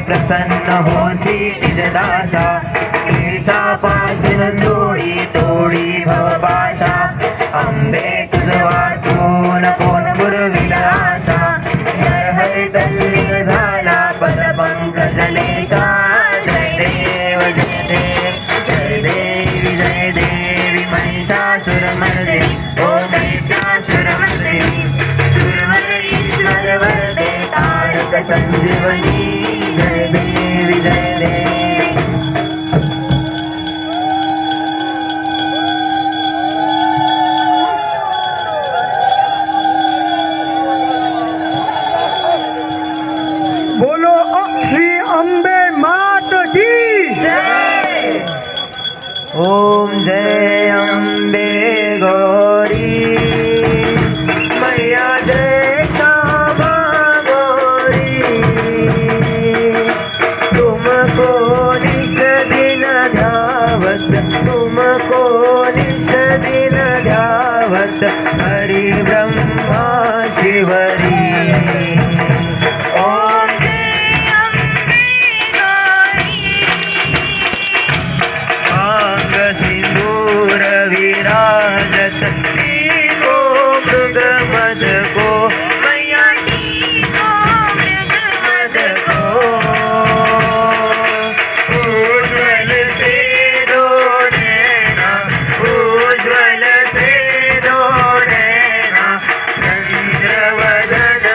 प्रसन्न होसी निजदासा केशापासून तोडी तोडी भवपाशा अंबे तुझ वाचून कोण पुरविला आशा हरी तल्लीन झाला पदपंकज लेखा जय देव जय देव जय देवी जय देवी महिषासुरमर्दिनी ओ महिषासुरमर्दिनी सुरवर ईश्वर वरदे तारक संजीवनी जय देवी जय देवी। बोलो श्री अंबे मात की जय। ओम जय अंबे गौरी मैया जय कामा गौरी तुमको निज दिन ध्यावत तुमको निज दिन ध्यावत हरि ब्रह्मा शिवरी विराजत को मृग मद को मैया को मृग मद को उज्ज्वल से दो नैना उज्ज्वल से दो नैना चंद्रवदन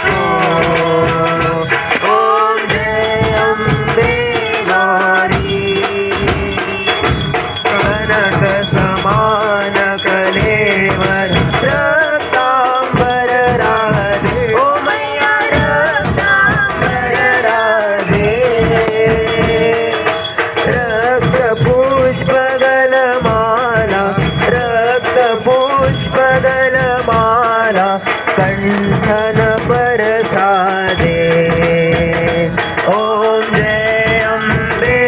को ओम जय अम्बे गौरी कनक समान कलेवर रक्तांबर राधे ओ मैया रक्तांबर राधे रक्त पुष्पगल माला कंठन पर साधे ओम जय अम्बे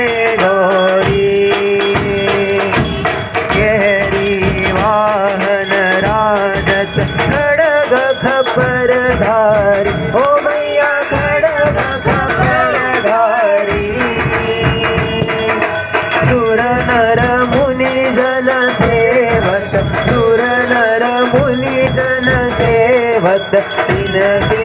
गौरी वाहन राजत खड़ग खपर धारी ओ